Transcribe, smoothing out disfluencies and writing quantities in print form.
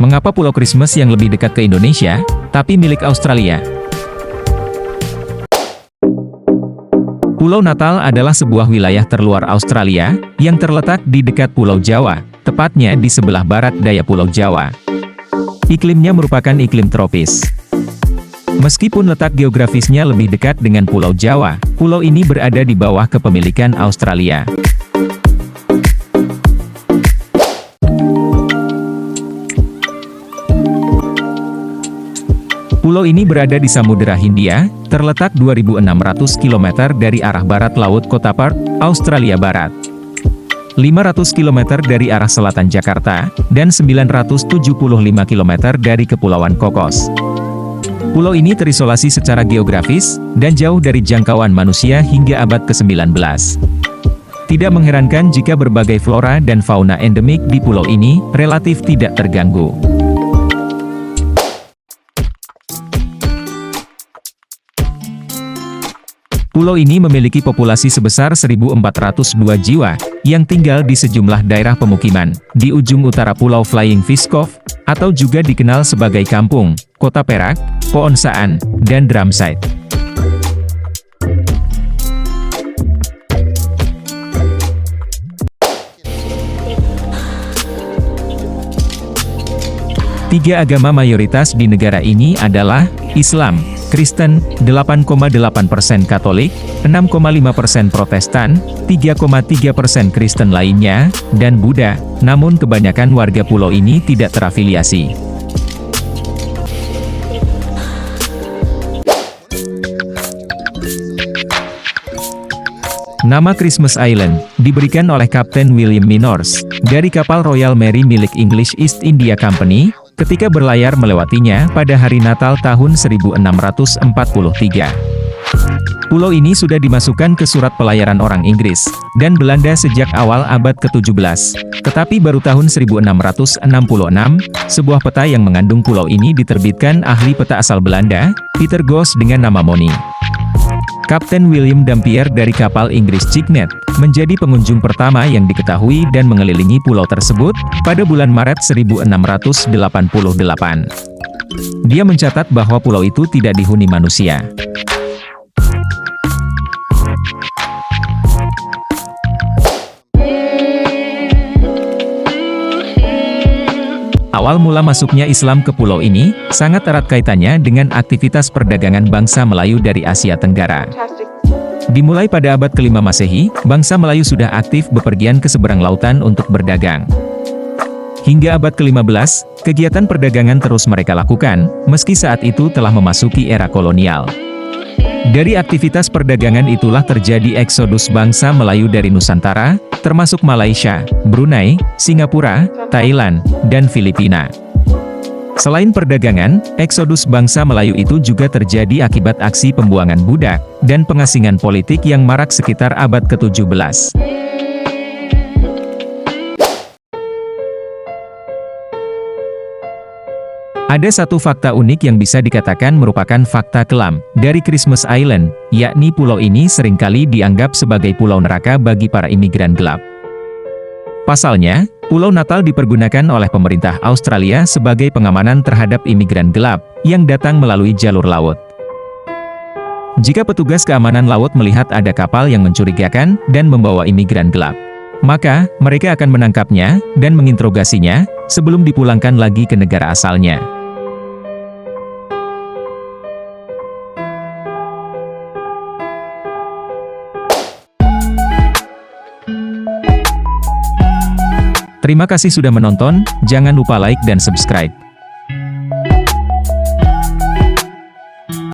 Mengapa Pulau Christmas yang lebih dekat ke Indonesia, tapi milik Australia? Pulau Natal adalah sebuah wilayah terluar Australia, yang terletak di dekat Pulau Jawa, tepatnya di sebelah barat daya Pulau Jawa. Iklimnya merupakan iklim tropis. Meskipun letak geografisnya lebih dekat dengan Pulau Jawa, pulau ini berada di bawah kepemilikan Australia. Pulau ini berada di Samudera Hindia, terletak 2.600 km dari arah barat laut kota Perth, Australia Barat. 500 km dari arah selatan Jakarta, dan 975 km dari Kepulauan Cocos. Pulau ini terisolasi secara geografis, dan jauh dari jangkauan manusia hingga abad ke-19. Tidak mengherankan jika berbagai flora dan fauna endemik di pulau ini, relatif tidak terganggu. Pulau ini memiliki populasi sebesar 1.402 jiwa, yang tinggal di sejumlah daerah pemukiman, di ujung utara Pulau Flying Fish Cove, atau juga dikenal sebagai Kampung, Kota Perak, Poonsaan, dan Drumside. Tiga agama mayoritas di negara ini adalah Islam, Kristen, 8,8% Katolik, 6,5% Protestan, 3,3% Kristen lainnya, dan Buddha, namun kebanyakan warga pulau ini tidak terafiliasi. Nama Christmas Island diberikan oleh Kapten William Minors dari kapal Royal Mary milik English East India Company ketika berlayar melewatinya pada hari Natal tahun 1643. Pulau ini sudah dimasukkan ke surat pelayaran orang Inggris dan Belanda sejak awal abad ke-17, tetapi baru tahun 1666, sebuah peta yang mengandung pulau ini diterbitkan ahli peta asal Belanda, Peter Goos dengan nama Moni. Kapten William Dampier dari kapal Inggris Cygnet, menjadi pengunjung pertama yang diketahui dan mengelilingi pulau tersebut, pada bulan Maret 1688. Dia mencatat bahwa pulau itu tidak dihuni manusia. Awal mula masuknya Islam ke pulau ini, sangat erat kaitannya dengan aktivitas perdagangan bangsa Melayu dari Asia Tenggara. Dimulai pada abad ke-5 Masehi, bangsa Melayu sudah aktif bepergian ke seberang lautan untuk berdagang. Hingga abad ke-15, kegiatan perdagangan terus mereka lakukan, meski saat itu telah memasuki era kolonial. Dari aktivitas perdagangan itulah terjadi eksodus bangsa Melayu dari Nusantara, termasuk Malaysia, Brunei, Singapura, Thailand, dan Filipina. Selain perdagangan, eksodus bangsa Melayu itu juga terjadi akibat aksi pembuangan budak, dan pengasingan politik yang marak sekitar abad ke-17. Ada satu fakta unik yang bisa dikatakan merupakan fakta kelam dari Christmas Island, yakni pulau ini seringkali dianggap sebagai pulau neraka bagi para imigran gelap. Pasalnya, Pulau Natal dipergunakan oleh pemerintah Australia sebagai pengamanan terhadap imigran gelap yang datang melalui jalur laut. Jika petugas keamanan laut melihat ada kapal yang mencurigakan dan membawa imigran gelap, maka mereka akan menangkapnya dan menginterogasinya sebelum dipulangkan lagi ke negara asalnya. Terima kasih sudah menonton, jangan lupa like dan subscribe.